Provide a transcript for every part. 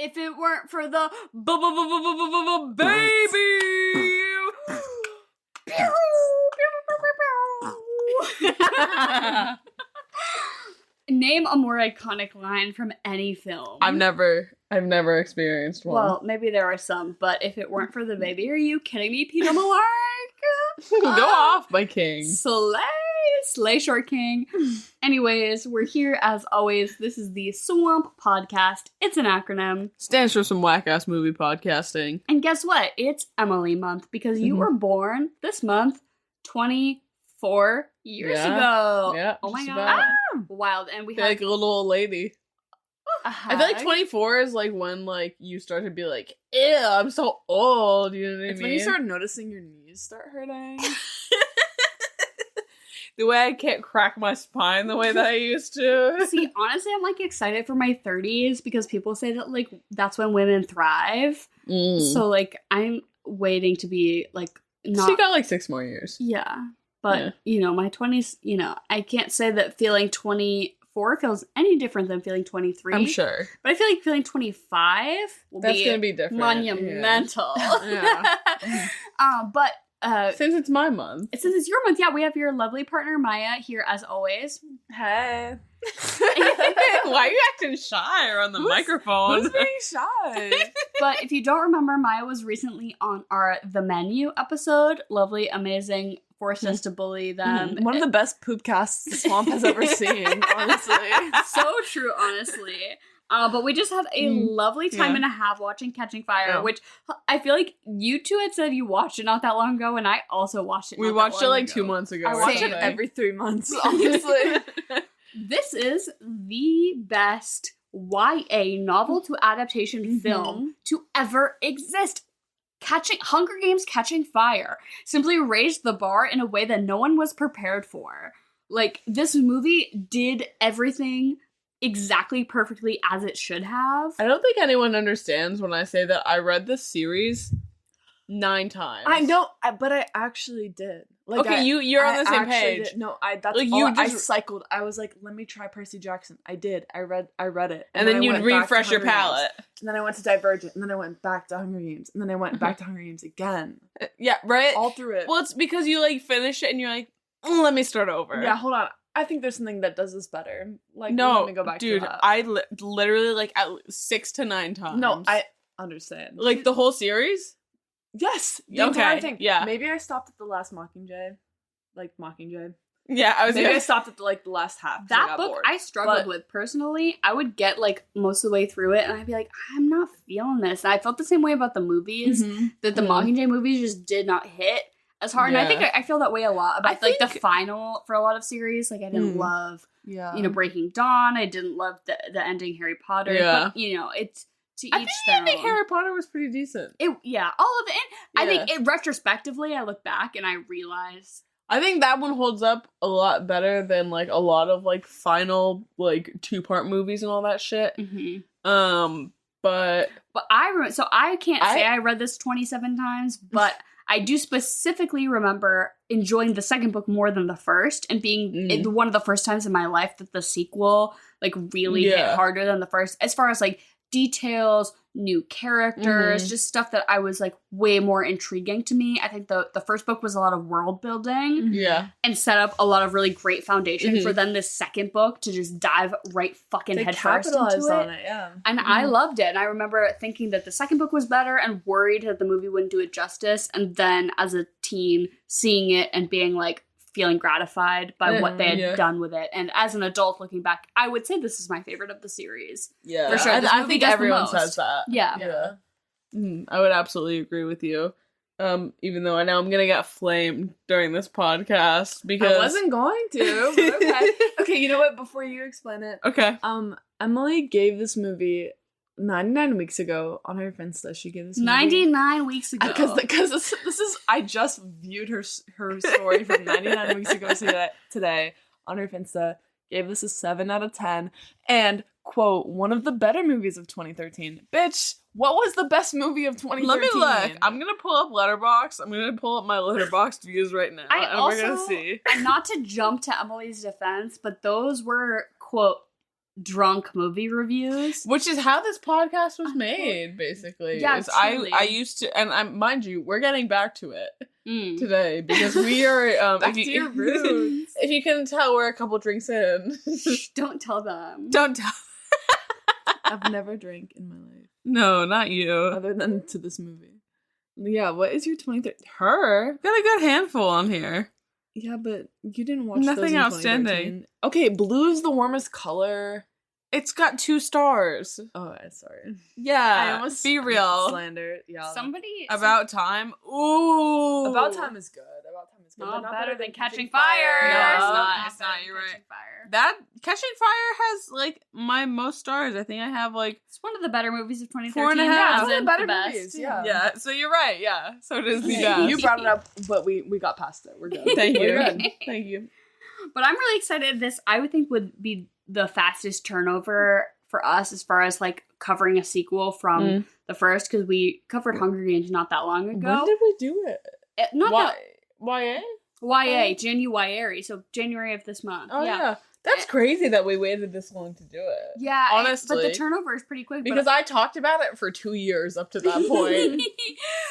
if it weren't for the baby. Name a more iconic line from any film. I've never experienced one. Well, maybe there are some, but if it weren't for the baby, are you kidding me, Peter Malark? Go off, my king. Slay short king. Anyways, we're here as always. This is the Swamp Podcast. It's an acronym. Stands for some whack-ass movie podcasting. And guess what? It's Emily month because you were born this month 24 years ago. Yeah. Oh my god. Wild. And we have like a little old lady. I feel like 24 is like when like you start to be like, ew, I'm so old. You know what I mean? It's when you start noticing your knees start hurting. The way I can't crack my spine the way that I used to. See, honestly, I'm like excited for my 30s because people say that like that's when women thrive. So like I'm waiting to be like not. So you got like 6 more years. Yeah, but you know my 20s. You know I can't say that feeling 24 feels any different than feeling 23. I'm sure, but I feel like feeling 25 will that's gonna be different, monumental. Yeah. But. Since it's my month. Since it's your month, yeah, we have your lovely partner, Maya, here as always. Hey. Why are you acting shy around the microphone? Who's being shy? But if you don't remember, Maya was recently on our The Menu episode. Lovely, amazing, forced us to bully them. One of the best poopcasts the Swamp has ever seen, honestly. So true, honestly. But we just had a lovely time and a half watching Catching Fire, which I feel like you two had said you watched it not that long ago, and I also watched it. We watched it like 2 months ago. I watch it every 3 months, honestly. This is the best YA novel to adaptation film to ever exist. Hunger Games Catching Fire simply raised the bar in a way that no one was prepared for. Like, this movie did everything exactly perfectly as it should have. I don't think anyone understands when I say that I read this series 9 times. I know, but I actually did. Like, okay, you're on the same page. Did. No, that's like, all. I cycled. I was like, let me try Percy Jackson. I did. I read it. And then you'd refresh your palate. And then I went to Divergent. And then I went back to Hunger Games. And then I went back to Hunger Games again. Yeah, right? All through it. Well, it's because you like finish it and you're like, let me start over. Yeah, hold on. I think there's something that does this better. Like, no, let me go back dude, to that. I literally like at 6 to 9 times. No, I understand. Like the whole series? Yes. The Okay, entire thing. yeah. Maybe I stopped at the last Mockingjay. Like Mockingjay. Yeah, I stopped at the last half. That book I struggled with personally. I would get like most of the way through it and I'd be like, I'm not feeling this. And I felt the same way about the movies, that the Mockingjay movies just did not hit as hard. Yeah. And I think I feel that way a lot about like the final for a lot of series. Like I didn't love Breaking Dawn. I didn't love the ending Harry Potter. Yeah. But it's to I each think their the ending own. Harry Potter was pretty decent. All of it. I think retrospectively I look back and I realize I think that one holds up a lot better than like a lot of like final like 2-part movies and all that shit. But I remember, so I can't say I read this 27 times, but I do specifically remember enjoying the second book more than the first, and being one of the first times in my life that the sequel like really hit harder than the first, as far as like details, new characters, just stuff that I was like way more intriguing to me. I think the first book was a lot of world building and set up a lot of really great foundation for then this second book to just dive right fucking headfirst into it. And I loved it. And I remember thinking that the second book was better and worried that the movie wouldn't do it justice. And then as a teen, seeing it and being like, feeling gratified by what they had done with it. And as an adult looking back, I would say this is my favorite of the series. Yeah. For sure. I think everyone says that. Yeah. I would absolutely agree with you. Even though I know I'm gonna get flamed during this podcast because I wasn't going to, but okay. Okay, you know what? Before you explain it. Okay. Emily gave this movie 99 weeks ago on her Finsta. She gave this movie 99 weeks ago. Because this is I just viewed her story from 99 weeks ago today on her Finsta. Gave this a 7 out of 10 and quote, one of the better movies of 2013. Bitch, what was the best movie of 2013? Let me look. I'm gonna pull up Letterboxd. I'm gonna pull up my Letterboxd views right now. We're gonna see. Not to jump to Emily's defense, but those were quote drunk movie reviews. Which is how this podcast was made, basically. Yeah, truly. I used to, and mind you, we're getting back to it today because we are back to your roots. If you can tell, we're a couple drinks in. Don't tell them. Don't tell. I've never drank in my life. No, not you. Other than to this movie. Yeah, what is your 23rd? Her got a good handful on here. Yeah, but you didn't watch Nothing those in outstanding. 2013. Okay, blue is the warmest color. It's got 2 stars. Oh, sorry. Yeah, I almost be real. Slander. Yeah. About Time. Ooh. About Time is good. About Time is good. Oh, but not better than Catching Fire. No, it's No, not. It's not. You're right. That Catching Fire has like my most stars. I think I have like it's one of the better movies of 2013. 4.5. Yeah, One of the better best. movies. Yeah. yeah. So you're right. Yeah. So it is the best. You brought it up, but we got past it. We're good. Thank you. We're good. Thank you. But I'm really excited. This I would think would be the fastest turnover for us as far as like covering a sequel from the first, because we covered Hunger Games not that long ago. When did we do it? Not Why? that YA? YA, January, so January of this month. Oh yeah. That's crazy that we waited this long to do it. Yeah, honestly. but the turnover is pretty quick. Because I talked about it for 2 years up to that point.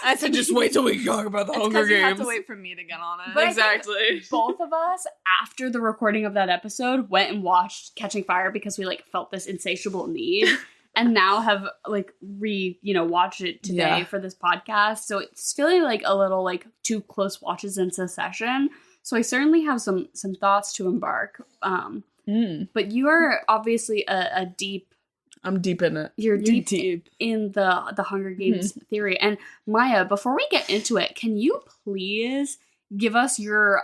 I said, just wait till we talk about the Hunger Games. You have to wait for me to get on it. But exactly. Both of us, after the recording of that episode, went and watched Catching Fire because we like felt this insatiable need. And now have like watched it today for this podcast. So it's feeling like a little like 2 close watches into session. So I certainly have some thoughts to embark. But you are obviously a deep. I'm deep in it. You're deep in the Hunger Games theory. And Maya, before we get into it, can you please give us your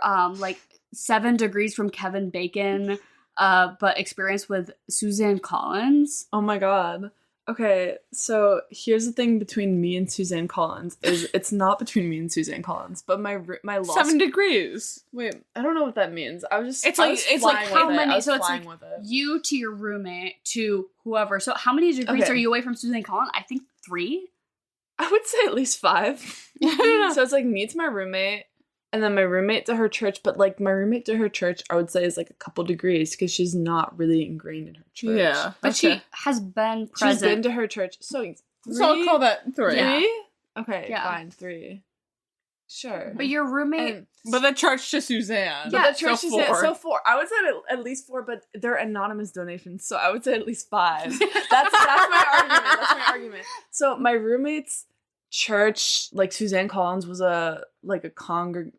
7 degrees from Kevin Bacon but experience with Suzanne Collins? Oh my god. Okay, so here's the thing between me and Suzanne Collins is it's not between me and Suzanne Collins, but my law 7 degrees. Wait, I don't know what that means. It's like how many? So it's like like you to your roommate to whoever. So how many degrees are you away from Suzanne Collins? I think 3. I would say at least 5. So it's like me to my roommate, and then my roommate to her church. But like my roommate to her church, I would say is like a couple degrees because she's not really ingrained in her church. Yeah, but she has been present. She's been to her church. So I'll call that 3. 3? Yeah. Okay, yeah. Fine, 3. Sure. But your roommate... But the church to Suzanne. Yeah, the church so to 4. Suzanne. So 4. I would say at least 4, but they're anonymous donations, so I would say at least 5. That's my argument. That's my argument. So my roommate's church, like Suzanne Collins, was a congregate.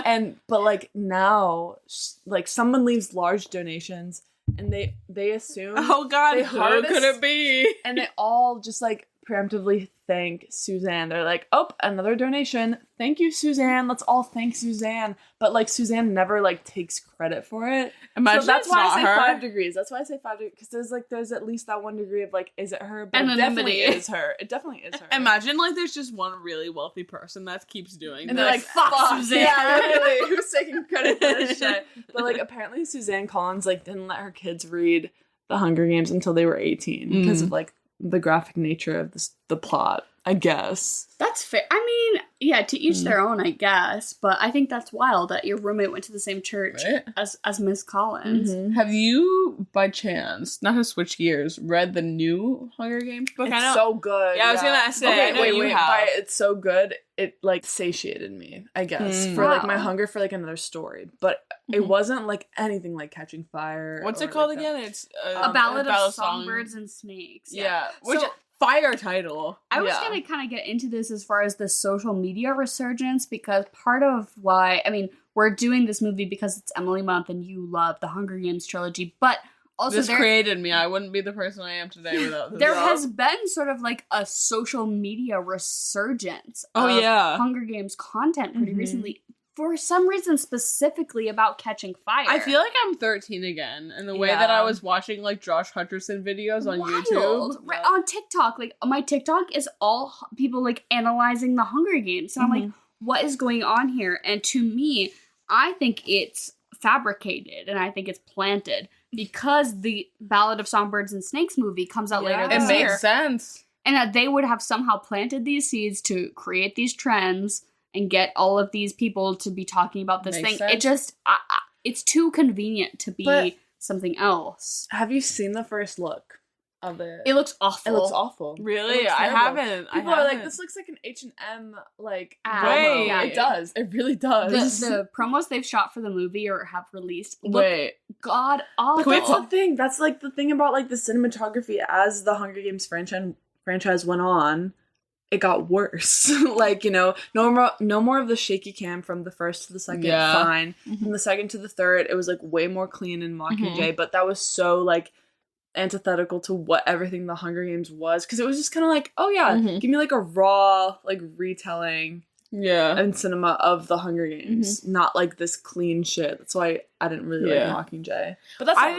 And but like now, like someone leaves large donations, and they assume. Oh God, they who harvest, could it be? And they all just like preemptively thank Suzanne. They're like, oh, another donation. Thank you, Suzanne. Let's all thank Suzanne. But like Suzanne never like takes credit for it. Imagine so that's why I say her. 5 degrees. That's why I say 5 degrees. Because there's at least that 1 degree of like, is it her? But it definitely is her. It definitely is her. Imagine like there's just one really wealthy person that keeps doing and this. they're like, fuck Suzanne. Yeah, really. Who's taking credit for this shit? But like apparently Suzanne Collins like didn't let her kids read The Hunger Games until they were 18 because of like the graphic nature of the plot, I guess. That's fair. I mean, yeah, to each their own, I guess. But I think that's wild that your roommate went to the same church as Miss Collins. Mm-hmm. Have you, by chance, not to switch gears, read the new Hunger Games book? It's so good. Yeah, I was gonna say. Okay, I know you have. By it's so good. It like satiated me, I guess, for like my hunger for like another story. But it wasn't like anything like Catching Fire. What's it called again? It's A Ballad of Songbirds and Snakes. Yeah. Which fire title. I was going to kind of get into this as far as the social media resurgence, because part of why, I mean, we're doing this movie because it's Emily Month and you love the Hunger Games trilogy, but also this created me. I wouldn't be the person I am today without this. There has been sort of like a social media resurgence of Hunger Games content pretty recently. For some reason, specifically about Catching Fire. I feel like I'm 13 again, and the way that I was watching like Josh Hutcherson videos on YouTube, right, on TikTok. Like my TikTok is all people like analyzing the Hunger Games, and I'm like, what is going on here? And to me, I think it's fabricated, and I think it's planted because the Ballad of Songbirds and Snakes movie comes out later this year. It makes sense, and that they would have somehow planted these seeds to create these trends and get all of these people to be talking about this thing. Sense. It just, it's too convenient to be something else. Have you seen the first look of it? It looks awful. It looks awful. Really? Looks I terrible. haven't. People are like, this looks like an H&M like Ad. promo. Wait. It does. It really does. The promos they've shot for the movie or have released look Wait. god awful. But that's the thing. That's like the thing about like the cinematography as the Hunger Games franchise went on. It got worse. Like, you know, no more of the shaky cam from the first to the second. Yeah. Fine. From the second to the third, it was like way more clean in Mockingjay, but that was so like antithetical to what everything the Hunger Games was, because it was just kind of like, oh yeah, give me like a raw like retelling in cinema of the Hunger Games, not like this clean shit. That's why I didn't really like Mockingjay. But that's I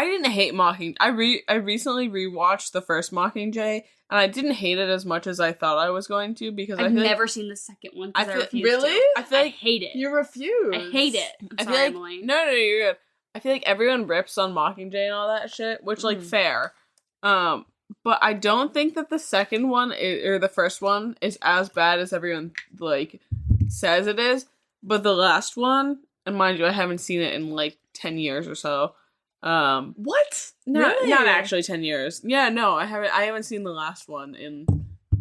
didn't hate Mockingjay. I recently rewatched the first Mockingjay, and I didn't hate it as much as I thought I was going to, because I've never seen the second one. I refuse really? to. I feel like I hate it. You refuse. I hate it. I Sorry, feel like Emily. no, you're good. I feel like everyone rips on Mockingjay and all that shit, which like fair. But I don't think that the second one or the first one is as bad as everyone like says it is. But the last one, and mind you, I haven't seen it in like 10 years or so. What? Not actually 10 years. Yeah, no, I haven't seen the last one in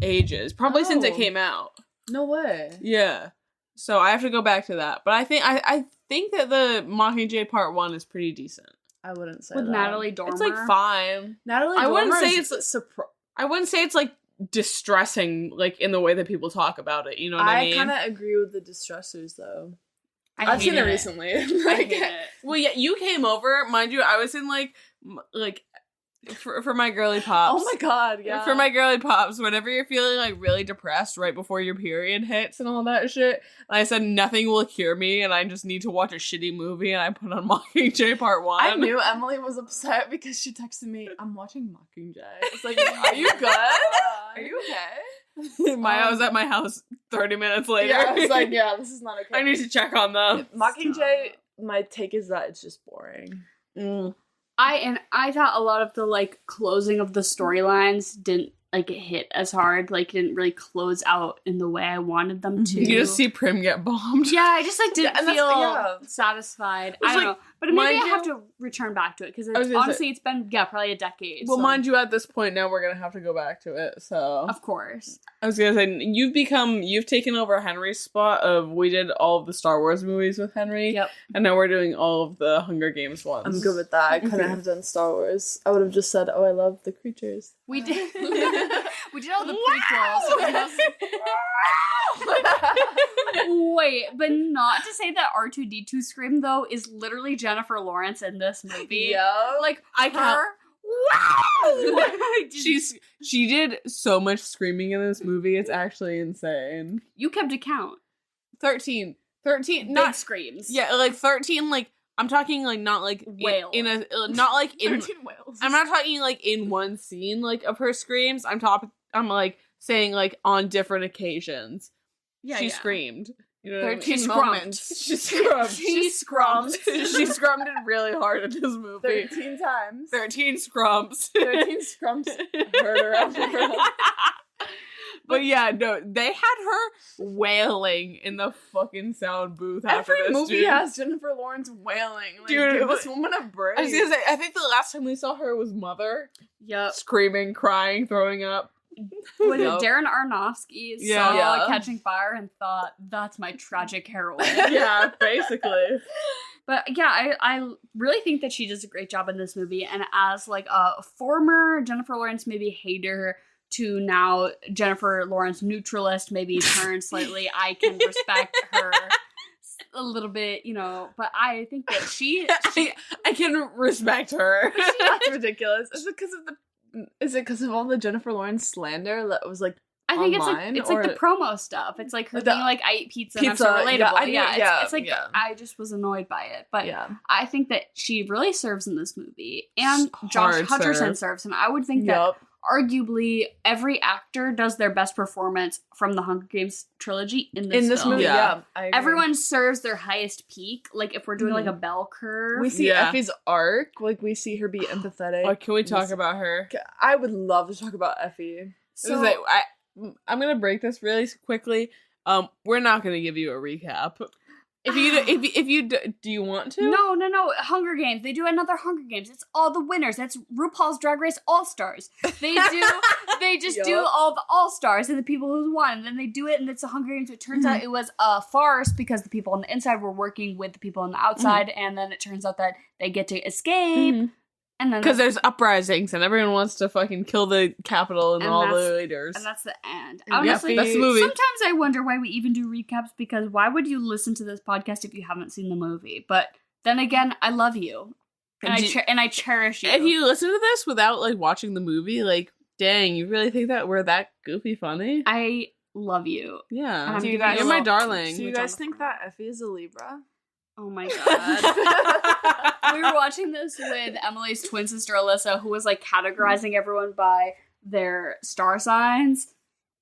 ages. Probably since it came out. No way. Yeah. So I have to go back to that. But I think that the Mockingjay Part 1 is pretty decent. I wouldn't say With that. Natalie Dormer. It's like fine. Natalie I wouldn't Dormer say is it's I wouldn't say it's like distressing like in the way that people talk about it. You know what I mean? I kind of agree with the distressors though. I've seen it recently. I hate it. Well, yeah, you came over, mind you. I was in like for my girly pops. Oh my god, yeah. For my girly pops, whenever you're feeling like really depressed right before your period hits and all that shit, and I said nothing will cure me and I just need to watch a shitty movie, and I put on Mockingjay Part 1. I knew Emily was upset because she texted me, I'm watching Mockingjay. I was like, are you good? Are you okay? I was at my house 30 minutes later. Yeah, I was like, yeah, this is not okay. I need to check on them. Mockingjay, my take is that it's just boring. I thought a lot of the like closing of the storylines didn't like hit as hard, like didn't really close out in the way I wanted them to. You just see Prim get bombed. Yeah, I just like didn't feel yeah. satisfied. I don't know, but maybe I have to return back to it because honestly, it's been probably a decade. Well, so. mind you, at this point now we're gonna have to go back to it. So Of course, I was gonna say you've taken over Henry's spot of we did all of the Star Wars movies with Henry. Yep, and now we're doing all of the Hunger Games ones. I'm good with that. I couldn't have done Star Wars. I would have just said, oh, I love the creatures. we did. We did all the prequels. Wait, but not to say that R2-D2 scream though is literally Jennifer Lawrence in this movie. Yo. Like I can't. Wow! She did so much screaming in this movie. It's actually insane. You kept a count. 13, Big not screams. Yeah, like 13. Like I'm talking like not like Whale. in a not like in. 13 whales. I'm not talking like in one scene like of her screams. I'm like saying like on different occasions. Yeah, she yeah. screamed. You know, 13 She moments. She scrubbed. She scrummed. She scrummed it really hard in this movie. 13 times. 13 scrums. 13 scrums heard around the world. But yeah, no, they had her wailing in the fucking sound booth after Every this, movie dude. has Jennifer Lawrence wailing. Like, Dude, give this woman a break. I was gonna say, I think the last time we saw her was Mother. Yep. Screaming, crying, throwing up. Was it Yep. Darren Aronofsky saw Yeah. Catching Fire and thought, that's my tragic heroine. Yeah, basically. But yeah, I really think that she does a great job in this movie. And as like a former Jennifer Lawrence maybe hater to now Jennifer Lawrence neutralist, maybe turned slightly, I can respect her a little bit, you know. But I think that she I can respect her. That's ridiculous. Is it because of all the Jennifer Lawrence slander that was like I think online, it's like the promo stuff. It's like her The- being like, I eat pizza and I'm so Pizza, relatable. yeah, I knew- It's like yeah. I just was annoyed by it. But yeah. I think that she really serves in this movie. And Josh Hard Hutcherson serve. serves. And I would think that arguably every actor does their best performance from the Hunger Games trilogy in this film. movie. Yeah. Yeah, I agree. Everyone serves their highest peak. Like if we're doing like a bell curve. We see Yeah. Effie's arc. Like we see her be empathetic. Oh, can we talk about her? I would love to talk about Effie. So I'm gonna break this really quickly. We're not gonna give you a recap. Do you want to? No. Hunger Games. They do another Hunger Games. It's all the winners. That's RuPaul's Drag Race All Stars. They do all the All Stars and the people who won. And then they do it, and it's a Hunger Games. It turns out it was a farce because the people on the inside were working with the people on the outside, and then it turns out that they get to escape. And then because there's uprisings and everyone wants to fucking kill the Capitol and all the leaders. And that's the end. Honestly, that's the movie. Sometimes I wonder why we even do recaps, because why would you listen to this podcast if you haven't seen the movie? But then again, I love you. And I cherish you. If you listen to this without, like, watching the movie, like, dang, you really think that we're that goofy funny? I love you. Yeah. You're my darling. Do you guys think that Effie is a Libra? Oh my god. We were watching this with Emily's twin sister Alyssa, who was like categorizing everyone by their star signs,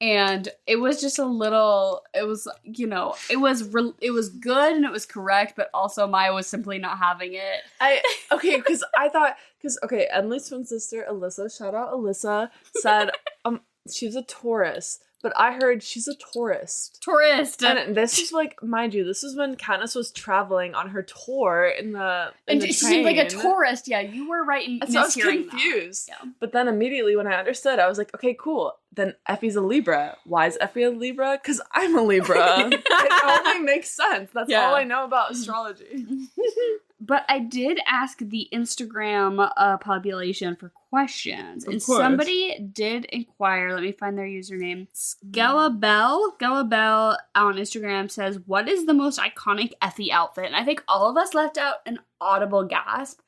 and it was just a little, it was, you know, it was good and it was correct, but also Maya was simply not having it. Emily's twin sister Alyssa, shout out Alyssa, said she's a Taurus. But I heard she's a tourist. And this is, like, mind you, this is when Katniss was traveling on her tour in the she seemed like a tourist. Yeah, you were right in so I was confused. Yeah. But then immediately when I understood, I was like, okay, cool. Then Effie's a Libra. Why is Effie a Libra? Because I'm a Libra. It only makes sense. That's all I know about astrology. But I did ask the Instagram population for questions. Of and course. Somebody did inquire. Let me find their username. Scalabelle on Instagram says, what is the most iconic Effie outfit? And I think all of us left out an audible gasp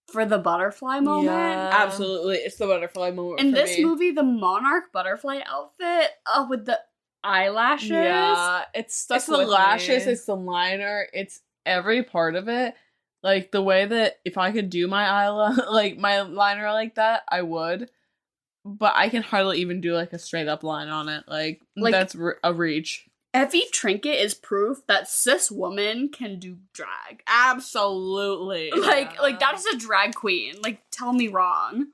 for the butterfly moment. Yeah. Absolutely. It's the butterfly moment In for this me. movie, the monarch butterfly outfit with the eyelashes. Yeah, it's It's the lashes, it's the liner, it's every part of it. Like, the way that if I could do my my liner like that, I would. But I can hardly even do, like, a straight-up line on it. Like that's a reach. Effie Trinket is proof that cis woman can do drag. Absolutely. Like that is a drag queen. Like, tell me wrong.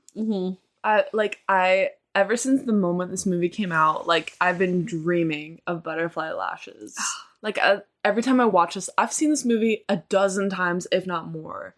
I ever since the moment this movie came out, like, I've been dreaming of butterfly lashes. Like, every time I watch this, I've seen this movie a dozen times, if not more.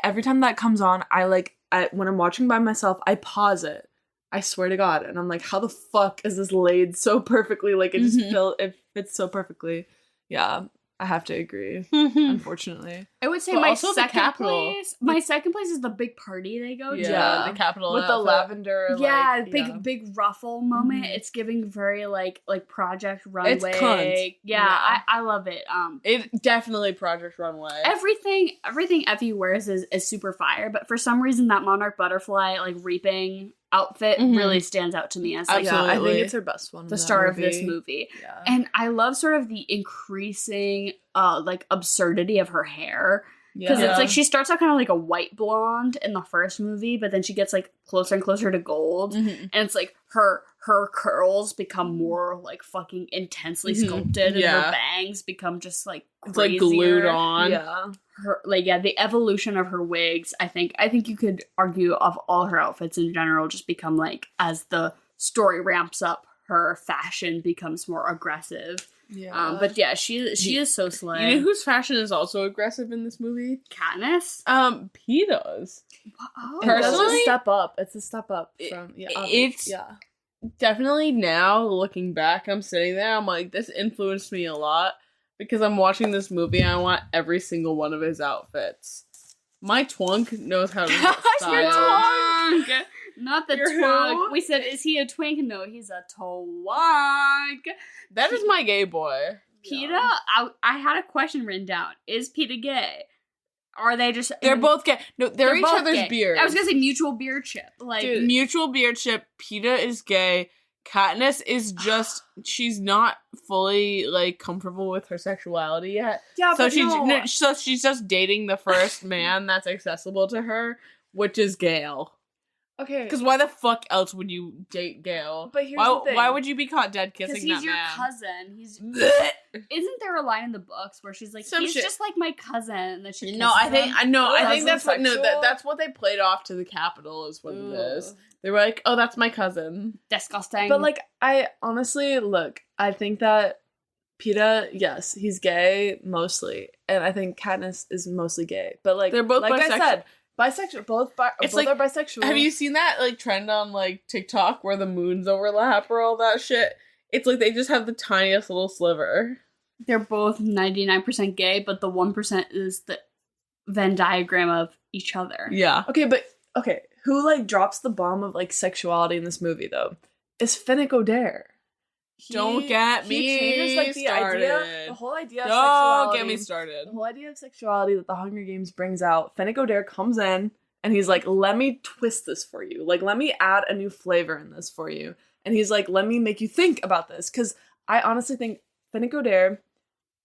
Every time that comes on, when I'm watching by myself, I pause it. I swear to God. And I'm like, how the fuck is this laid so perfectly? Like, it fits so perfectly. Yeah, I have to agree, unfortunately. I would say But my also the second Capitol. place. My second place is the big party they go to. Yeah, the Capitol with the outfit. lavender. Yeah, big ruffle moment. It's giving very like Project Runway. It's cunt. Yeah. I love it. It definitely Project Runway. Everything Effie wears is super fire, but for some reason that monarch butterfly like reaping outfit really stands out to me as like I think it's her best one. the star of this movie. Yeah. And I love sort of the increasing like absurdity of her hair. Because it's like she starts out kind of like a white blonde in the first movie, but then she gets like closer and closer to gold. And it's like her curls become more like fucking intensely sculpted, and her bangs become just like crazier. It's like glued on. Yeah. Her the evolution of her wigs, I think you could argue of all her outfits in general just become like, as the story ramps up, her fashion becomes more aggressive. Yeah. But yeah, she is so slay. You know whose fashion is also aggressive in this movie? Katniss? Peeta's. Oh. Personally, It's a step up. It's a step up from it's definitely, now looking back, I'm sitting there, I'm like, this influenced me a lot because I'm watching this movie and I want every single one of his outfits. My twunk knows how to style. Your twunk! Not the Your twunk. who? We said, is he a twink? No, he's a twunk. That is my gay boy. PETA? I had a question written down. Is PETA gay? Are they just... They're both gay. No, they're each both other's gay. beards. I was gonna say mutual beard chip. Like, Dude, mutual beard chip. PETA is gay. Katniss is just, she's not fully, like, comfortable with her sexuality yet. Yeah, So but so she's just dating the first man that's accessible to her, which is Gale. Okay. Because why the fuck else would you date Gale? But here's the thing. Why would you be caught dead because kissing he's that your man? cousin. Isn't there a line in the books where she's like, Some he's shit. just like my cousin, and then she kisses No, I think him? I think that's what sexual? that's what they played off to the Capitol is what it is. They were like, oh, that's my cousin. Disgusting. But, like, I honestly, look, I think that Peeta, yes, he's gay mostly, and I think Katniss is mostly gay. But like they're both like bisexual. I said, bisexual. Both are bisexual. Have you seen that like trend on like TikTok where the moons overlap or all that shit? It's like they just have the tiniest little sliver. They're both 99% gay, but the 1% is the Venn diagram of each other. Yeah. Okay, who like drops the bomb of like sexuality in this movie though? Is Finnick Odair. Don't get me changes, like, started. the whole idea of Don't sexuality. get me started. The whole idea of sexuality that the Hunger Games brings out. Finnick Odair comes in and he's like, let me twist this for you. Like, let me add a new flavor in this for you. And he's like, let me make you think about this. Because I honestly think Finnick Odair,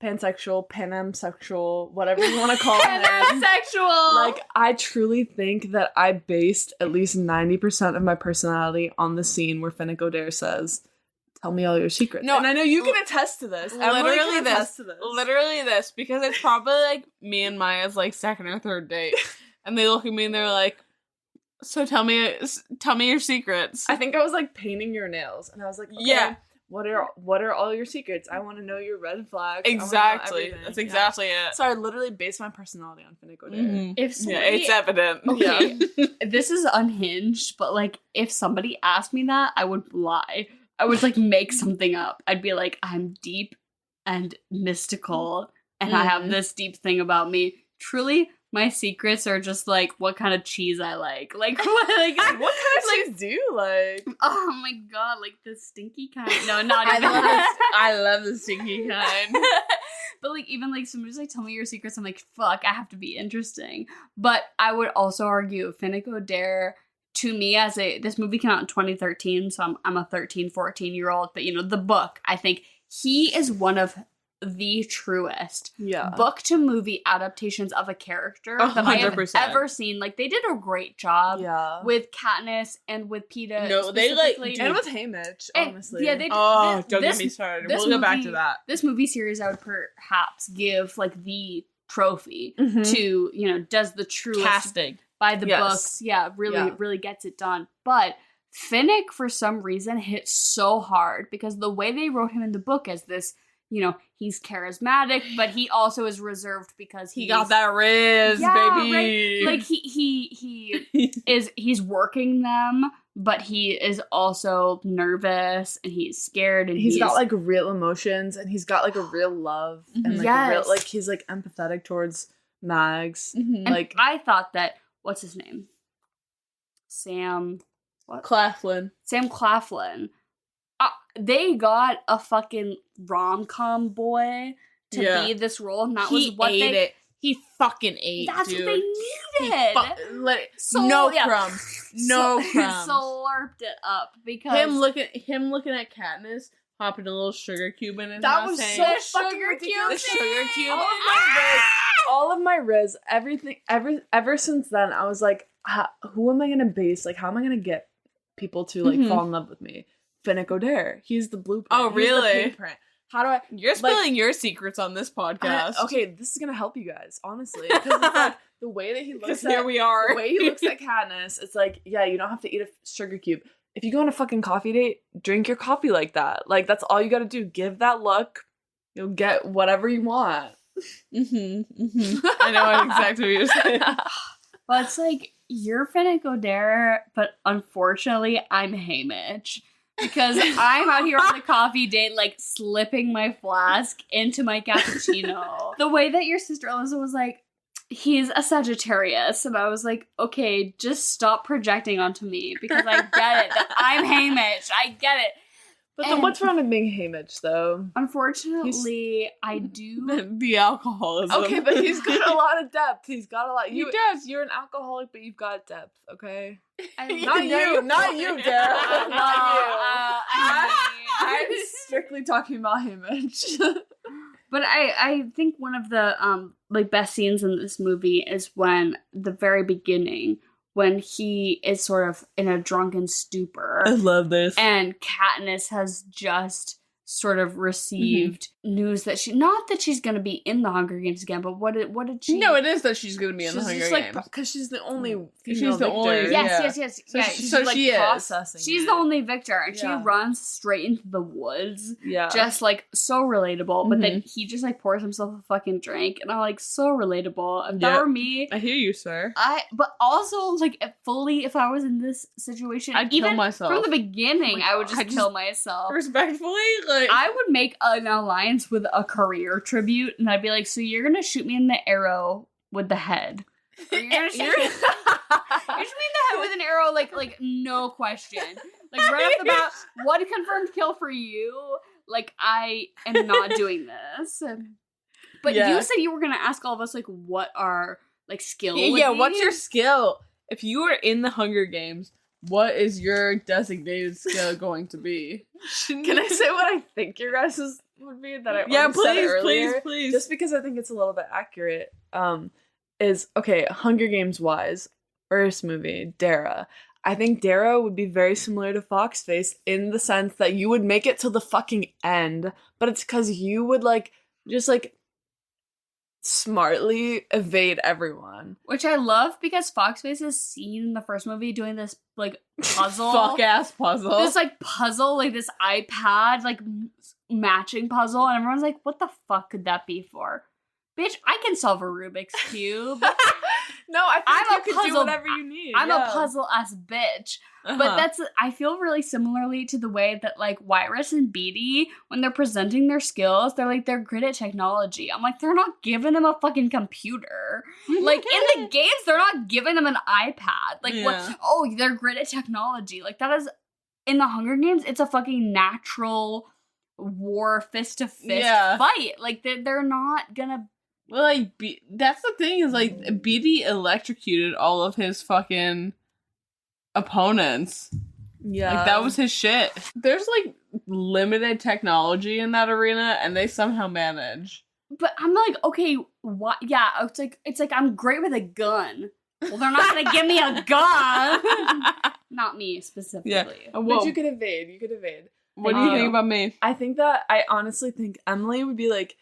pansexual, pansexual, whatever you want to call him. Pansexual! Like, I truly think that I based at least 90% of my personality on the scene where Finnick Odair says, tell me all your secrets. No, and I know you can attest to this. Literally this, because it's probably like me and Maya's like second or third date, and they look at me and they're like, "So tell me your secrets." I think I was like painting your nails, and I was like, okay, "Yeah, what are all your secrets? I want to know your red flags." Exactly, that's exactly it. So I literally based my personality on Finnick Odair. Mm-hmm. It's evident. Okay, this is unhinged, but like if somebody asked me that, I would lie. I would like make something up. I'd be like, I'm deep and mystical, and I have this deep thing about me. Truly, my secrets are just like what kind of cheese I like. Like what kind of cheese do you like? Oh my god, like the stinky kind. No, not even. I love the stinky kind. But like even like somebody's like, tell me your secrets. I'm like, fuck, I have to be interesting. But I would also argue Finnick Odair. To me, this movie came out in 2013, so I'm a 13, 14-year-old, but the book, I think he is one of the truest book to movie adaptations of a character that I have ever seen. Like, they did a great job with Katniss and with Peeta. No, they and with Haymitch, honestly. Yeah, they did. Don't get me started. We'll go back to that. This movie series, I would perhaps give like the trophy to, does the truest casting. By the books, really gets it done. But Finnick, for some reason, hit so hard because the way they wrote him in the book as this, he's charismatic, but he also is reserved because he got that riz, baby. Right? Like he's working them, but he is also nervous and he's scared and he's got like real emotions and he's got like a real love and like he's like empathetic towards Mags. Like I thought that. What's his name? Sam Claflin. Sam Claflin. They got a fucking rom-com boy to be this role, and that was what He fucking ate. That's dude. what they needed. No crumbs. No crumbs. Slurped it up because him looking at Katniss, popping a little sugar cube in his mouth. That was so fucking ridiculous. The sugar cube. All of my riz, everything, ever since then, I was like, who am I gonna base? Like, how am I gonna get people to like fall in love with me? Finnick Odair. He's the blueprint. Oh, really? He's the blueprint. How do I? You're spilling your secrets on this podcast. Okay, this is gonna help you guys, honestly, because it's like the way that he looks. Here we are. The way he looks at Katniss, it's like, yeah, you don't have to eat a sugar cube. If you go on a fucking coffee date, drink your coffee like that. Like, that's all you gotta do. Give that look. You'll get whatever you want. I know exactly what you're saying. Well, it's like, you're Finnick Odair, but unfortunately, I'm Haymitch. Because I'm out here on the coffee date, like, slipping my flask into my cappuccino. The way that your sister Alyssa was like, he's a Sagittarius. And I was like, okay, just stop projecting onto me. Because I get it. That I'm Haymitch. I get it. But then what's wrong with being Haymitch, though? Unfortunately, I do. The alcoholism. Okay, but he's got a lot of depth. He's got a lot. He does. You're an alcoholic, but you've got depth, okay? Not you, Dara. Not you. I'm strictly talking about Haymitch. But I think one of the best scenes in this movie is when the very beginning, when he is sort of in a drunken stupor. I love this. And Katniss has just sort of received news that not that she's going to be in the Hunger Games again, but what did she? No, it is that she's going to be in the Hunger Games because she's the only female she's the victor. only Yes. So she is. Processing She's it. the only victor, and she runs straight into the woods. Yeah, just like so relatable. But then he just like pours himself a fucking drink, and I'm like so relatable. If that were me, I hear you, sir. But also like if I was in this situation, I'd even kill myself from the beginning. I would just kill myself. Respectfully, like I would make an alliance with a career tribute, and I'd be like, so you're gonna shoot me in the arrow with the head. Or you're gonna shoot me in the head with an arrow, like no question. Like right off the bat, one confirmed kill for you. Like I am not doing this. But you said you were gonna ask all of us like what our like skill would be. What's your skill? If you were in the Hunger Games, what is your designated skill going to be? Can I say what I think your guys' would be that I said earlier? Please. Just because I think it's a little bit accurate. Is okay, Hunger Games wise, first movie, Dara. I think Dara would be very similar to Foxface in the sense that you would make it to the fucking end, but it's because you would just smartly evade everyone. Which I love because Foxface is seen in the first movie doing this like puzzle. Fuck ass puzzle. This like puzzle, like this iPad like matching puzzle, and everyone's like, what the fuck could that be for? Bitch, I can solve a Rubik's Cube. No, I think you could do puzzle- whatever you need. I'm a puzzle-ass bitch. But I feel really similarly to the way that, like, Wyrus and Beatty, when they're presenting their skills, they're great at technology. I'm like, they're not giving them a fucking computer. Like, in the games, they're not giving them an iPad. Like, what? Oh, they're great at technology. Like, that is, in the Hunger Games, it's a fucking natural war, fist-to-fist fight. Like, they're not gonna... Well, like, that's the thing is, like, Beatty electrocuted all of his fucking opponents. Yeah. Like, that was his shit. There's, like, limited technology in that arena, and they somehow manage. But I'm like, okay, what? Yeah, it's like I'm great with a gun. Well, they're not gonna give me a gun. Not me, specifically. Yeah. But you could evade. What do you think about me? I think that, I honestly think Emily would be like,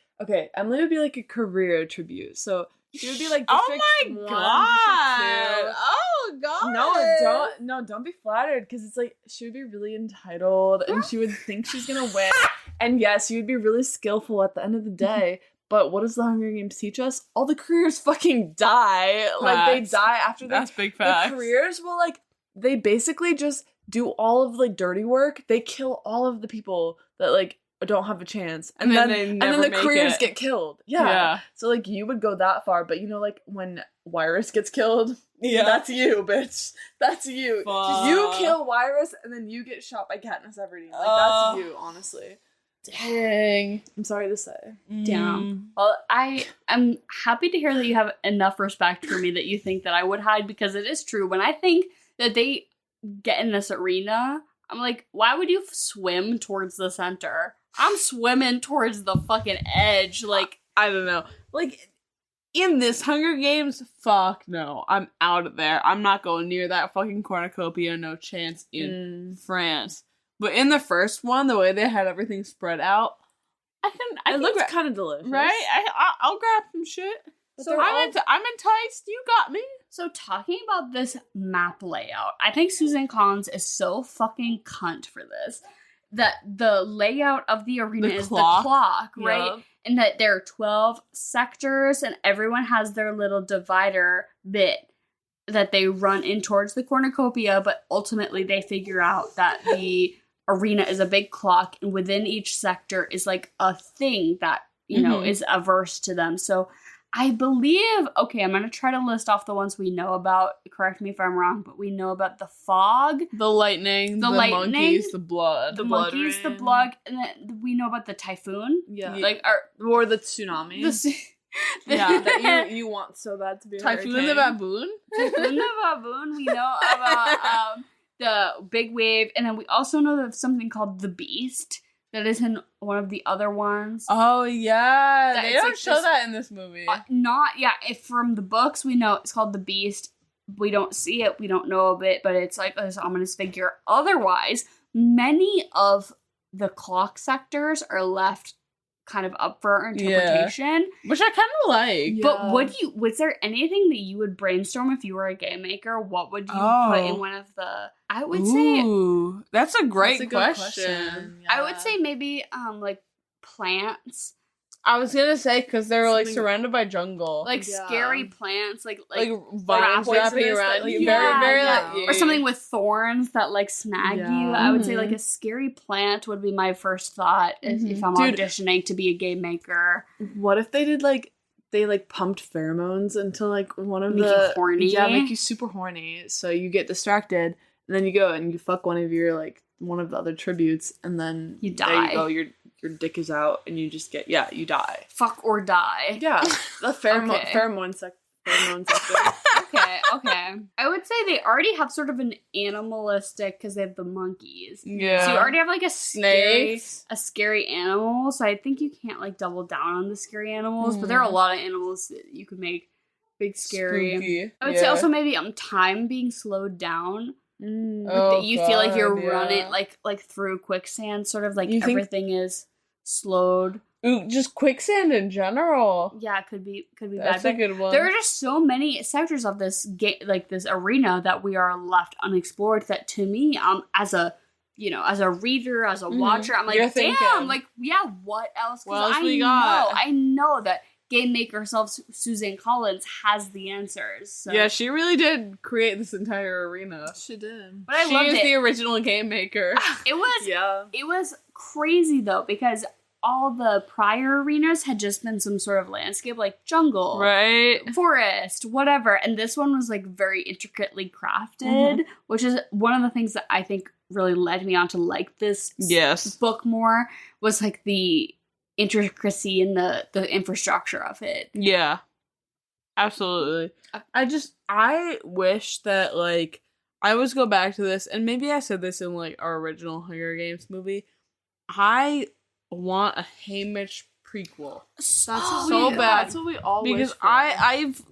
Emily would be like a career tribute. So she would be like District 1, District 2. Oh god! Don't be flattered, because it's like she would be really entitled and she would think she's gonna win. And yes, you would be really skillful at the end of the day. But what does the Hunger Games teach us? All the careers fucking die. Facts. Like they die after That's big facts. The careers will they basically just do all of the dirty work. They kill all of the people that don't have a chance, and then the careers get killed. Yeah. So you would go that far, but when Wyrus gets killed, that's you, bitch. That's you. Fuck. You kill Wyrus, and then you get shot by Katniss Everdeen. That's you, honestly. Dang. I'm sorry to say. Damn. Well, I'm happy to hear that you have enough respect for me that you think that I would hide, because it is true. When I think that they get in this arena, I'm like, why would you swim towards the center? I'm swimming towards the fucking edge. I don't know. In this Hunger Games, fuck no. I'm out of there. I'm not going near that fucking cornucopia. No chance in France. But in the first one, the way they had everything spread out, it looks kind of delicious. Right? I'll grab some shit. So I'm enticed. You got me. So talking about this map layout, I think Susan Collins is so fucking cunt for this. That the layout of the arena is the clock, right? Yep. And that there are 12 sectors and everyone has their little divider bit that they run in towards the cornucopia, but ultimately they figure out that the arena is a big clock, and within each sector is a thing that, is averse to them. So I believe, okay, I'm going to try to list off the ones we know about. Correct me if I'm wrong, but we know about the fog. The lightning, the monkeys, the blood. The monkeys, the blood, and then we know about the typhoon. Yeah. Or the tsunami. That you want so bad to be a Typhoon hurricane. the baboon? Typhoon the baboon. We know about the big wave, and then we also know of something called the beast. That is in one of the other ones. Oh, yeah. That They it's don't show that in this movie. If from the books we know it's called the Beast. We don't see it. We don't know of it. But it's this ominous figure. Otherwise, many of the clock sectors are left kind of up for interpretation. Which I kind of like. Yeah. But was there anything that you would brainstorm if you were a game maker? What would you put in one of the, I would say. That's a great question. Yeah. I would say maybe like plants. I was gonna say because they're like surrounded by jungle, like scary plants, like vines wrapping around, like, very or something with thorns that like snag you. I would say like a scary plant would be my first thought if I'm auditioning to be a game maker. What if they did they pumped pheromones until like one of make you horny? Yeah, make you super horny. So you get distracted, and then you go and you fuck one of your like one of the other tributes, and then you die. There you go. Your dick is out, and you just get you die. Fuck or die. Yeah, the pheromone sector. Okay. I would say they already have sort of an animalistic because they have the monkeys. Yeah. So you already have like a scary animal. So I think you can't like double down on the scary animals, but there are a lot of animals that you could make big scary. Spooky. I would say also maybe time being slowed down. That you feel like you're running like through quicksand, sort of like everything is slowed. Ooh, just quicksand in general. Yeah, could be bad. That's a good one. There are just so many sectors of this like this arena that we are left unexplored. That to me, as a reader, as a watcher, I'm like, damn, like what else? What else we got? I know that game maker herself, Suzanne Collins, has the answers. So. Yeah, she really did create this entire arena. She did. But I loved it. She is the original game maker. It was crazy though, because all the prior arenas had just been some sort of landscape, like jungle, right, forest, whatever, and this one was like very intricately crafted, which is one of the things that I think really led me on to like this book more, was like the intricacy in the infrastructure of it. Yeah, absolutely. I wish that like I always go back to this, and maybe I said this in like our original Hunger Games movie. I want a Haymitch prequel. So bad. That's what we all because wish for. I've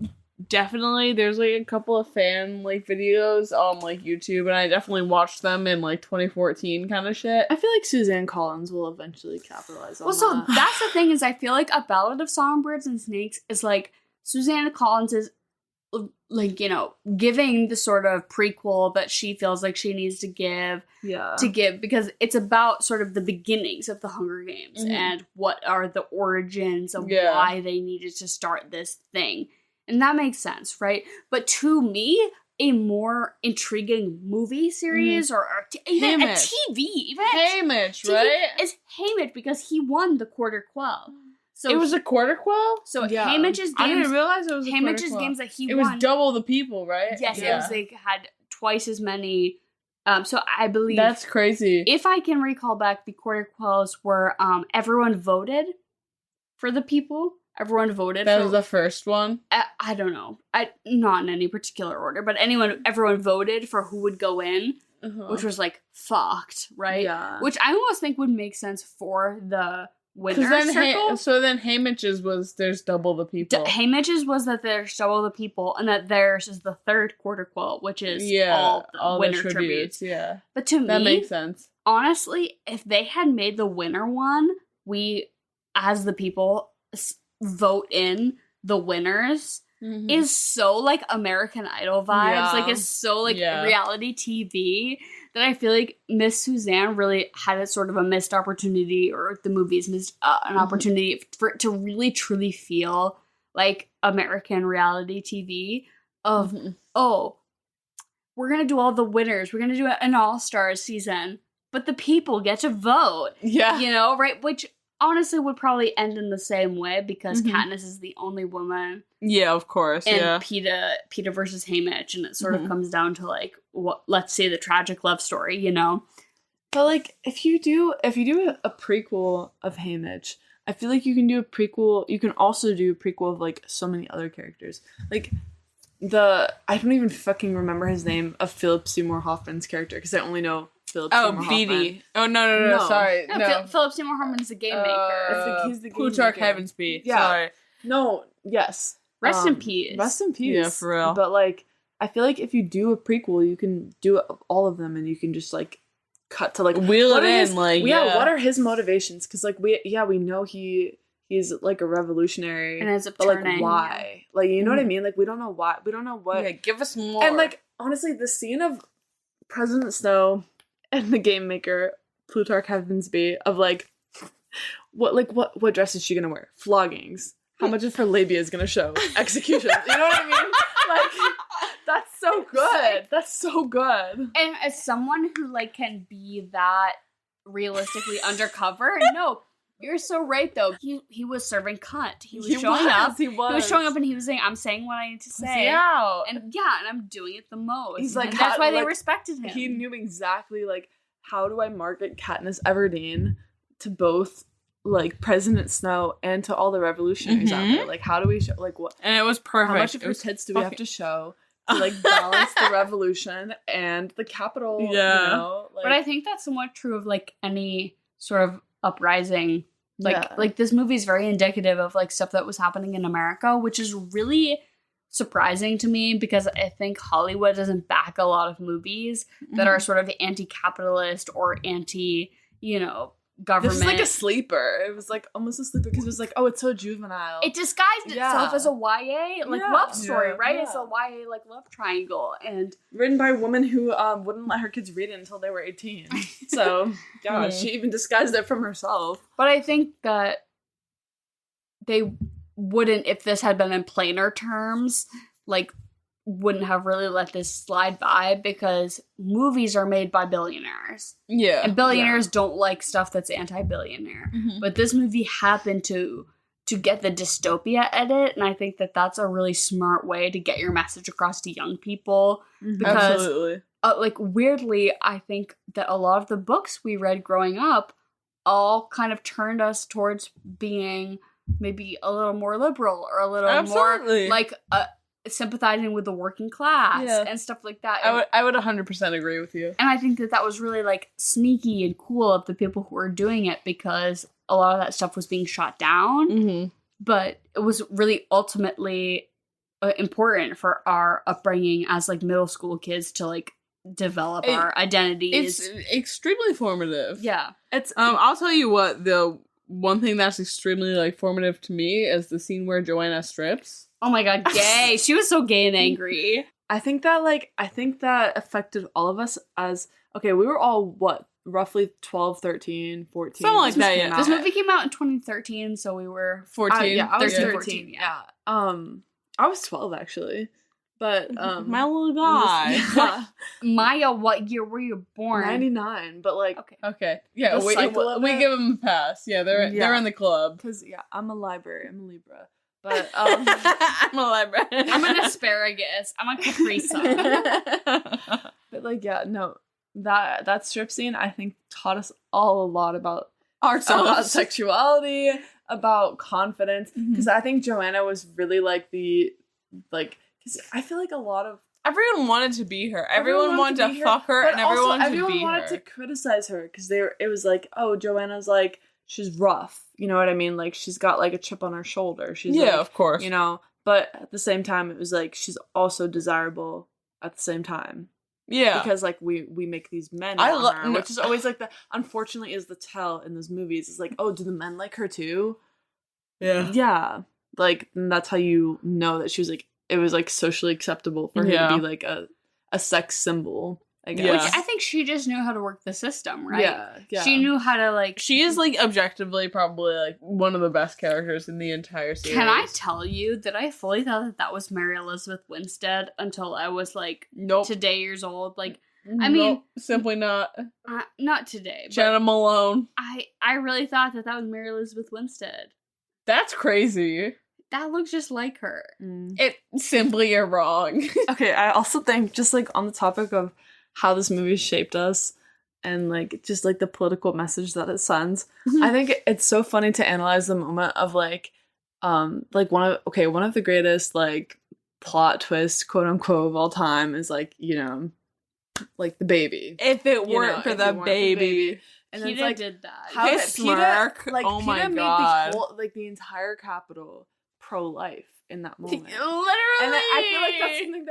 definitely, there's like a couple of fan like videos on like YouTube, and I definitely watched them in like 2014 kind of shit. I feel like Suzanne Collins will eventually capitalize on that. So that's the thing, is I feel like A Ballad of Songbirds and Snakes is like Suzanne Collins is like, giving the sort of prequel that she feels like she needs to give, because it's about sort of the beginnings of the Hunger Games and what are the origins of why they needed to start this thing. And that makes sense, right? But to me, a more intriguing movie series or even Haymitch. a TV, Haymitch, right? Is Haymitch, because he won the Quarter Quell. So it was a quarter quell? So Haymitch's games... I didn't realize it was a Haymitch's games that he won. It was double the people, right? Yes, it was, they had twice as many... so I believe... That's crazy. If I can recall back, the quarter quells were everyone voted for the people. Everyone voted. That was the first one? I don't know. Not in any particular order, but everyone voted for who would go in, which was like fucked, right? Yeah. Which I almost think would make sense for the... winner circle. So then Haymitch's was there's double the people. Haymitch's was that there's double the people, and that theirs is the third quarter quell, which is all winner the tributes. Yeah, but to me, that makes sense. Honestly, if they had made the winner one, we as the people vote in the winners. Is so like American Idol vibes, like is so like reality TV, that I feel like Miss Suzanne really had a sort of a missed opportunity, or the movies missed an opportunity for it to really truly feel like American reality TV of we're gonna do all the winners, we're gonna do an all-stars season, but the people get to vote, right? Which honestly would probably end in the same way, because Katniss is the only woman. Yeah, of course. And Peeta versus Haymitch, and it sort of comes down to like let's say the tragic love story, But like if you do a prequel of Haymitch, I feel like you can do a prequel. You can also do a prequel of like so many other characters. Like I don't even fucking remember his name of Philip Seymour Hoffman's character, because I only know Philip Seymour Beatty. Oh, no, sorry. No. Philip Seymour Hoffman's the game maker. He's the game Plutarch maker. Heavensby. Yeah. Sorry. No, yes. Rest in peace. Rest in peace. Yeah, for real. But, like, I feel like if you do a prequel, you can do all of them, and you can just, like, cut to like wheel it in, what are his motivations? Because like we know he's like a revolutionary, and ends up but turning, like why? Like you know what I mean? Like we don't know why. We don't know what. Yeah, give us more. And like honestly, the scene of President Snow and the game maker Plutarch Heavensby of like what dress is she gonna wear? Floggings. How much of her labia is gonna show? Execution. You know what I mean? Like that's so good. That's so good. And as someone who like can be that realistically undercover, no, you're so right though. He was serving cunt. He was showing up. He was showing up and he was saying, "I'm saying what I need to say." Yeah, and I'm doing it the most. He's like, and that's why they respected him. He knew exactly like how do I market Katniss Everdeen to both like President Snow and to all the revolutionaries out there. Like how do we show like what? And it was perfect. How much of her tits do we have to show to like balance the revolution and the capital? Yeah, you know? Like, but I think that's somewhat true of like any sort of uprising. Like this movie is very indicative of like stuff that was happening in America, which is really surprising to me because I think Hollywood doesn't back a lot of movies that are sort of anti-capitalist or anti, government. This is like a sleeper. It was like almost a sleeper because it was like, oh, it's so juvenile. It disguised itself as a YA love story, right? Yeah. It's a YA like love triangle, and written by a woman who wouldn't let her kids read it until they were 18. So, yeah, she even disguised it from herself. But I think that they wouldn't, if this had been in plainer terms, like wouldn't have really let this slide by because movies are made by billionaires. Yeah. And billionaires don't like stuff that's anti-billionaire. But this movie happened to get the dystopia edit, and I think that that's a really smart way to get your message across to young people. Because, absolutely. like, weirdly, I think that a lot of the books we read growing up all kind of turned us towards being maybe a little more liberal or a little more, like, sympathizing with the working class and stuff like that. I would 100% agree with you. And I think that was really like sneaky and cool of the people who were doing it because a lot of that stuff was being shot down. But it was really ultimately important for our upbringing as like middle school kids to like develop our identities. It's extremely formative. Yeah. It's I'll tell you what, the one thing that's extremely like formative to me is the scene where Joanna strips. Oh my god, gay. She was so gay and angry. I think that affected all of us as, okay, we were all, roughly 12, 13, 14. Something like that, yeah. This movie came out in 2013, so we were 14. I was 13, 14, yeah. I was 12, actually. But, my little guy. Maya, what year were you born? 99, but like... Okay. Yeah, we give them a pass. Yeah, they're in the club. Because, I'm a library. I'm a Libra. But I'm a library. I'm an asparagus. I'm a Capri Sun. But like, that strip scene I think taught us all a lot about ourselves, about sexuality, about confidence. Because I think Joanna was really like because I feel like a lot of everyone wanted to be her. Everyone wanted to fuck her, and everyone wanted to criticize her because it was like, oh, Joanna's like, she's rough. You know what I mean? Like, she's got, like, a chip on her shoulder. She's like, of course. You know? But at the same time, it was like, she's also desirable at the same time. Yeah. Because, like, we make these men want her, which is always, like, unfortunately, is the tell in those movies. It's like, oh, do the men like her, too? Yeah. Yeah. Like, and that's how you know that she was, like, it was, like, socially acceptable for her to be, like, a sex symbol. I guess. Which I think she just knew how to work the system, right? Yeah. She knew how to, like... She is, like, objectively probably, like, one of the best characters in the entire series. Can I tell you that I fully thought that was Mary Elizabeth Winstead until I was, like, today years old? Like, I mean... simply not. Not today. Jenna Malone. I really thought that was Mary Elizabeth Winstead. That's crazy. That looks just like her. It simply you're wrong. Okay, I also think, just, like, on the topic of how this movie shaped us and like just like the political message that it sends. I think it's so funny to analyze the moment of like one of the greatest like plot twists, quote unquote, of all time is like, like the baby. If it weren't for the baby. And Peeta it's like did that. How his smirk. Oh my Peeta god. made the whole, like the entire capital pro-life in that moment. Literally. And I feel like that's something